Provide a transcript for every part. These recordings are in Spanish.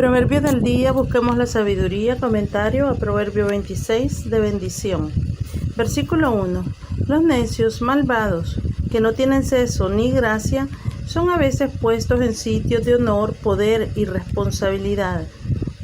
Proverbio del día, busquemos la sabiduría. Comentario a Proverbio 26 de bendición. Versículo 1. Los necios malvados, que no tienen ceso ni gracia, son a veces puestos en sitios de honor, poder y responsabilidad.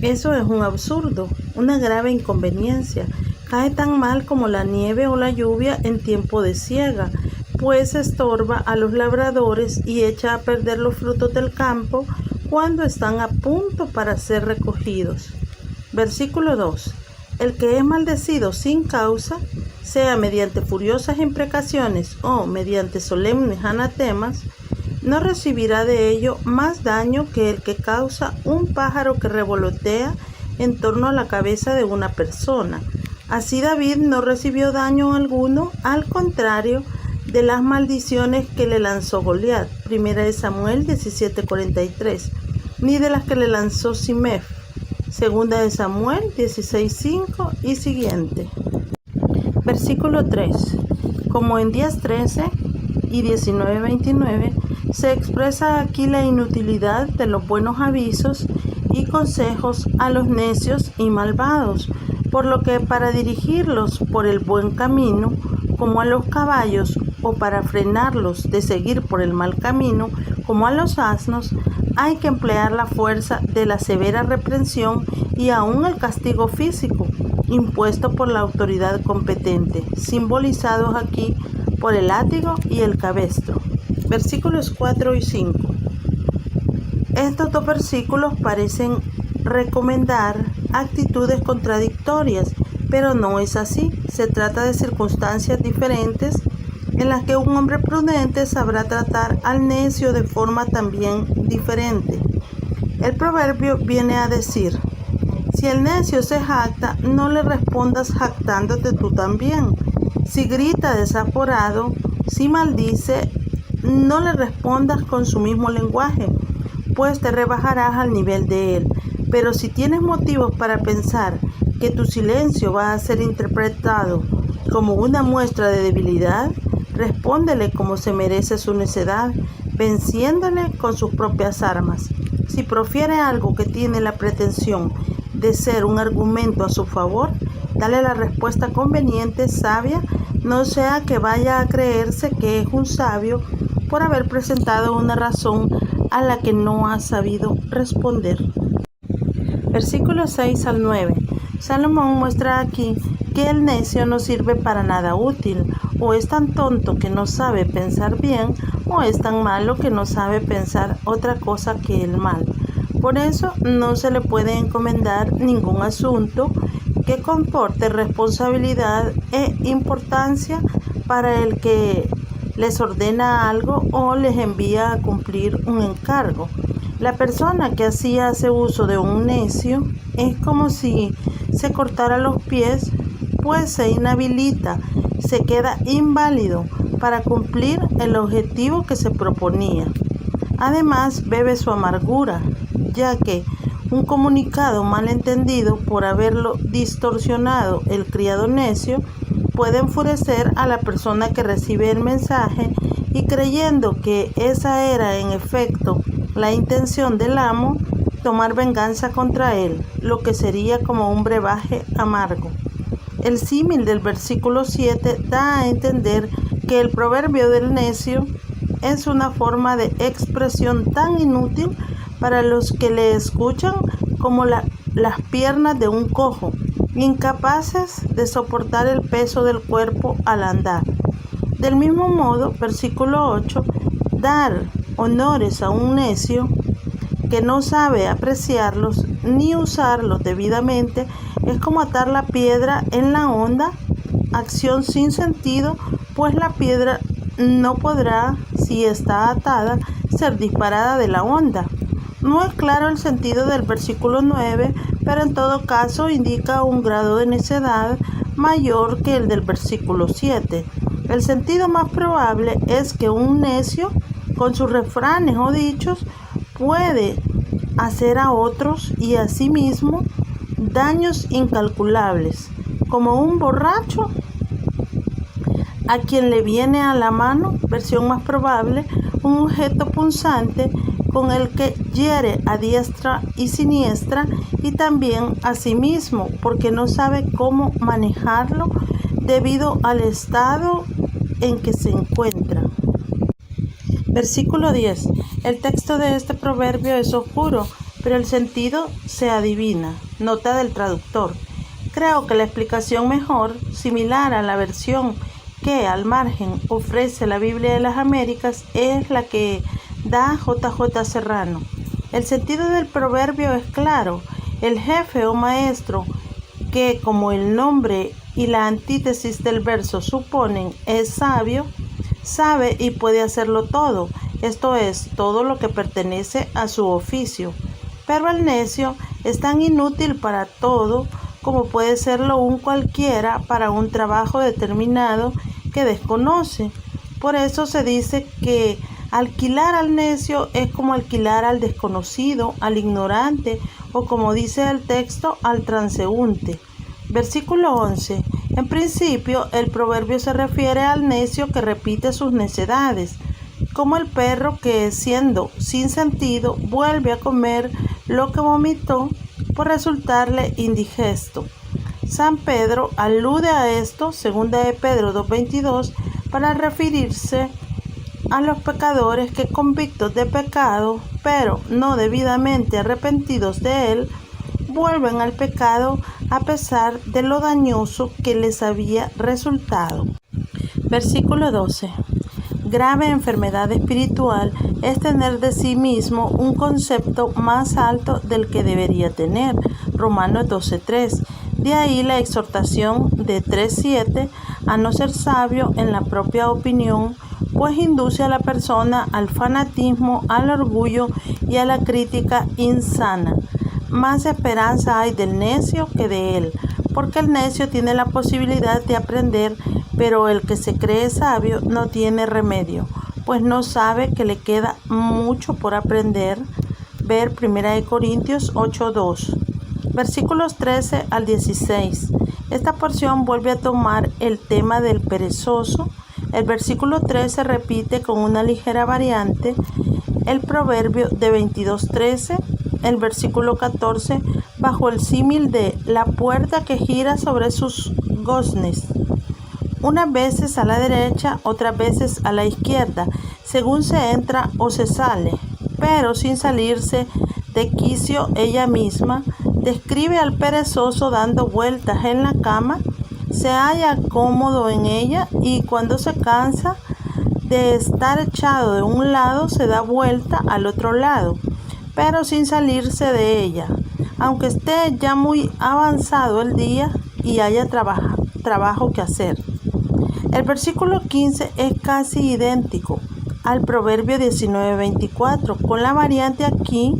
Eso es un absurdo, una grave inconveniencia. Cae tan mal como la nieve o la lluvia en tiempo de siega, pues estorba a los labradores y echa a perder los frutos del campo cuando están a punto para ser recogidos. Versículo 2. El que es maldecido sin causa, sea mediante furiosas imprecaciones o mediante solemnes anatemas, no recibirá de ello más daño que el que causa un pájaro que revolotea en torno a la cabeza de una persona. Así David no recibió daño alguno, al contrario de las maldiciones que le lanzó Goliat, 1 Samuel 17:43, ni de las que le lanzó Simef, 2 Samuel 16:5 y siguiente. Versículo 3. Como en días 13 y 19:29, se expresa aquí la inutilidad de los buenos avisos y consejos a los necios y malvados, por lo que para dirigirlos por el buen camino, como a los caballos, o para frenarlos de seguir por el mal camino, como a los asnos, hay que emplear la fuerza de la severa reprensión y aún el castigo físico, impuesto por la autoridad competente, simbolizados aquí por el látigo y el cabestro. Versículos 4 y 5. Estos dos versículos parecen recomendar actitudes contradictorias, pero no es así. Se trata de circunstancias diferentes en las que un hombre prudente sabrá tratar al necio de forma también diferente. El proverbio viene a decir: si el necio se jacta, no le respondas jactándote tú también. Si grita desaforado, si maldice, no le respondas con su mismo lenguaje, pues te rebajarás al nivel de él. Pero si tienes motivos para pensar que tu silencio va a ser interpretado como una muestra de debilidad, respóndele como se merece su necedad, venciéndole con sus propias armas. Si profiere algo que tiene la pretensión de ser un argumento a su favor, dale la respuesta conveniente, sabia, no sea que vaya a creerse que es un sabio por haber presentado una razón a la que no ha sabido responder. Versículos 6 al 9. Salomón muestra aquí que el necio no sirve para nada útil, o es tan tonto que no sabe pensar bien, o es tan malo que no sabe pensar otra cosa que el mal. Por eso no se le puede encomendar ningún asunto que comporte responsabilidad e importancia para el que les ordena algo o les envía a cumplir un encargo. La persona que así hace uso de un necio es como si se cortara los pies, pues se inhabilita, se queda inválido para cumplir el objetivo que se proponía. Además, bebe su amargura, ya que un comunicado mal entendido por haberlo distorsionado el criado necio puede enfurecer a la persona que recibe el mensaje y, creyendo que esa era en efecto la intención del amo, tomar venganza contra él, lo que sería como un brebaje amargo. El símil del versículo 7 da a entender que el proverbio del necio es una forma de expresión tan inútil para los que le escuchan como las piernas de un cojo, incapaces de soportar el peso del cuerpo al andar. Del mismo modo, versículo 8, dar honores a un necio que no sabe apreciarlos ni usarlos debidamente es como atar la piedra en la honda, acción sin sentido, pues la piedra no podrá, si está atada, ser disparada de la honda. No es claro el sentido del versículo 9, pero en todo caso indica un grado de necedad mayor que el del versículo 7. El sentido más probable es que un necio, con sus refranes o dichos, puede hacer a otros y a sí mismo daños incalculables, como un borracho a quien le viene a la mano, versión más probable, un objeto punzante con el que hiere a diestra y siniestra, y también a sí mismo, porque no sabe cómo manejarlo debido al estado en que se encuentra. Versículo 10. El texto de este proverbio es oscuro, pero el sentido se adivina. Nota del traductor. Creo que la explicación mejor, similar a la versión que al margen ofrece la Biblia de las Américas, es la que da J.J. Serrano. El sentido del proverbio es claro. El jefe o maestro, que como el nombre y la antítesis del verso suponen es sabio, sabe y puede hacerlo todo, esto es, todo lo que pertenece a su oficio. Pero el necio es tan inútil para todo como puede serlo un cualquiera para un trabajo determinado que desconoce. Por eso se dice que alquilar al necio es como alquilar al desconocido, al ignorante, o como dice el texto, al transeúnte. Versículo 11. En principio, el proverbio se refiere al necio que repite sus necedades, como el perro que, siendo sin sentido, vuelve a comer lo que vomitó por resultarle indigesto. San Pedro alude a esto, 2 de Pedro 2:22, para referirse a los pecadores que, convictos de pecado, pero no debidamente arrepentidos de él, vuelven al pecado a pesar de lo dañoso que les había resultado. Versículo 12. Grave enfermedad espiritual es tener de sí mismo un concepto más alto del que debería tener. Romanos 12:3. De ahí la exhortación de 3:7 a no ser sabio en la propia opinión, pues induce a la persona al fanatismo, al orgullo y a la crítica insana. Más esperanza hay del necio que de él, porque el necio tiene la posibilidad de aprender, pero el que se cree sabio no tiene remedio, pues no sabe que le queda mucho por aprender. Ver 1 Corintios 8:2. Versículos 13 al 16. Esta porción vuelve a tomar el tema del perezoso. El versículo 13 repite con una ligera variante el proverbio de 22:13. El versículo 14 bajo el símil de la puerta que gira sobre sus goznes, unas veces a la derecha, otras veces a la izquierda, según se entra o se sale, pero sin salirse de quicio ella misma. Describe al perezoso dando vueltas en la cama, se halla cómodo en ella y cuando se cansa de estar echado de un lado se da vuelta al otro lado, pero sin salirse de ella, aunque esté ya muy avanzado el día y haya trabajo que hacer. El versículo 15 es casi idéntico al proverbio 19:24, con la variante aquí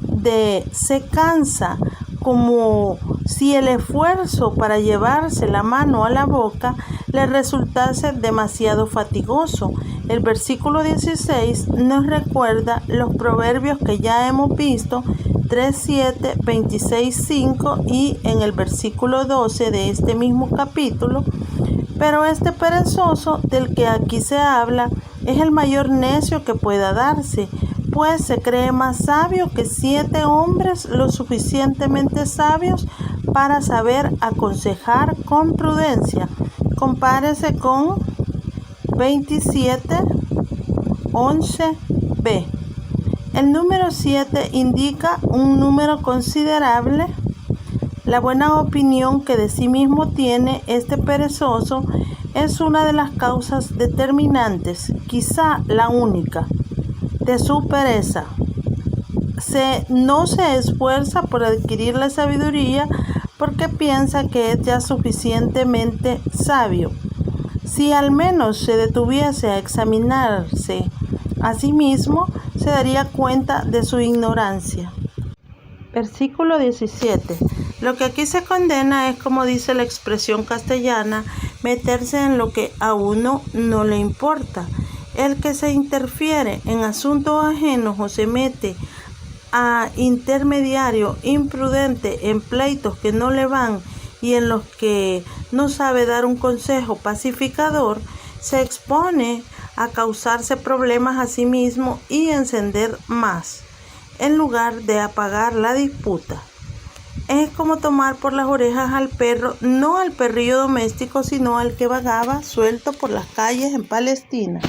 de se cansa, como si el esfuerzo para llevarse la mano a la boca le resultase demasiado fatigoso. El versículo 16 nos recuerda los proverbios que ya hemos visto, 3:7, 26:5 y en el versículo 12 de este mismo capítulo. Pero este perezoso del que aquí se habla es el mayor necio que pueda darse, pues se cree más sabio que 7 hombres lo suficientemente sabios para saber aconsejar con prudencia. Compárese con 27:11b. El número 7 indica un número considerable. La buena opinión que de sí mismo tiene este perezoso es una de las causas determinantes, quizá la única, de su pereza. No se esfuerza por adquirir la sabiduría porque piensa que es ya suficientemente sabio. Si al menos se detuviese a examinarse a sí mismo, se daría cuenta de su ignorancia. Versículo 17. Lo que aquí se condena es, como dice la expresión castellana, meterse en lo que a uno no le importa. El que se interfiere en asuntos ajenos o se mete a intermediario imprudente en pleitos que no le van y en los que no sabe dar un consejo pacificador, se expone a causarse problemas a sí mismo y encender más, en lugar de apagar la disputa. Es como tomar por las orejas al perro, no al perrillo doméstico, sino al que vagaba suelto por las calles en Palestina.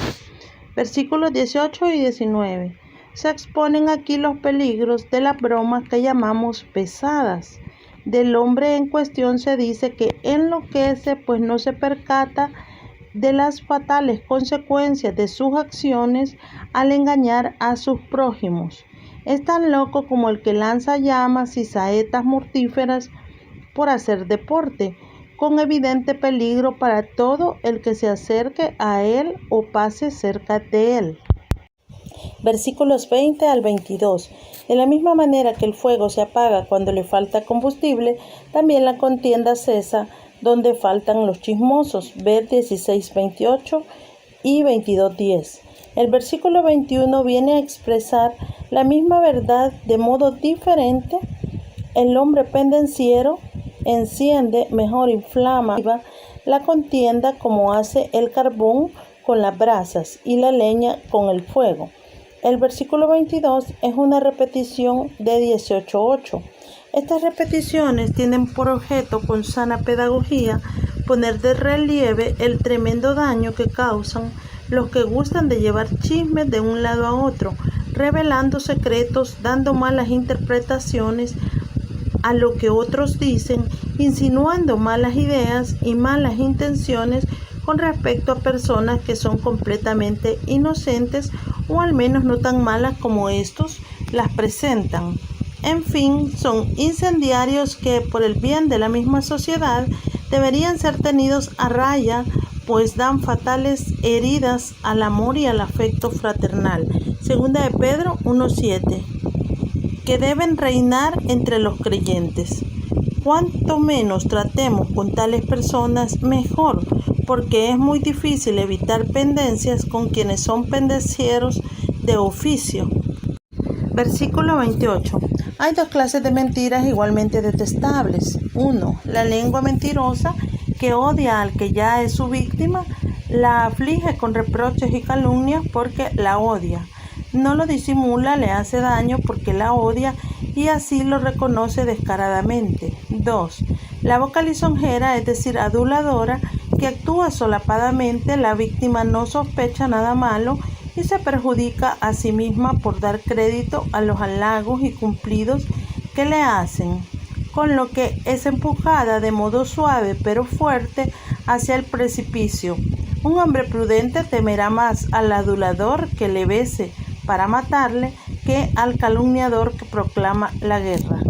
Versículos 18 y 19. Se exponen aquí los peligros de las bromas que llamamos pesadas. Del hombre en cuestión se dice que enloquece, pues no se percata de las fatales consecuencias de sus acciones al engañar a sus prójimos. Es tan loco como el que lanza llamas y saetas mortíferas por hacer deporte, con evidente peligro para todo el que se acerque a él o pase cerca de él. Versículos 20 al 22. De la misma manera que el fuego se apaga cuando le falta combustible, también la contienda cesa donde faltan los chismosos. Ver 16:28 y 22:10. El versículo 21 viene a expresar la misma verdad de modo diferente. El hombre pendenciero enciende, mejor inflama la contienda como hace el carbón con las brasas y la leña con el fuego. El versículo 22 es una repetición de 18:8. Estas repeticiones tienen por objeto, con sana pedagogía, poner de relieve el tremendo daño que causan los que gustan de llevar chismes de un lado a otro, revelando secretos, dando malas interpretaciones a lo que otros dicen, insinuando malas ideas y malas intenciones con respecto a personas que son completamente inocentes o al menos no tan malas como estos las presentan. En fin, son incendiarios que por el bien de la misma sociedad deberían ser tenidos a raya, pues dan fatales heridas al amor y al afecto fraternal. Segunda de Pedro 1:7, que deben reinar entre los creyentes. Cuanto menos tratemos con tales personas, mejor, porque es muy difícil evitar pendencias con quienes son pendencieros de oficio. Versículo 28. Hay dos clases de mentiras igualmente detestables. 1. La lengua mentirosa, que odia al que ya es su víctima, la aflige con reproches y calumnias porque la odia. No lo disimula, le hace daño porque la odia y así lo reconoce descaradamente. 2. La boca lisonjera, es decir, aduladora, que actúa solapadamente, la víctima no sospecha nada malo y se perjudica a sí misma por dar crédito a los halagos y cumplidos que le hacen, con lo que es empujada de modo suave pero fuerte hacia el precipicio. Un hombre prudente temerá más al adulador que le bese para matarle que al calumniador que proclama la guerra.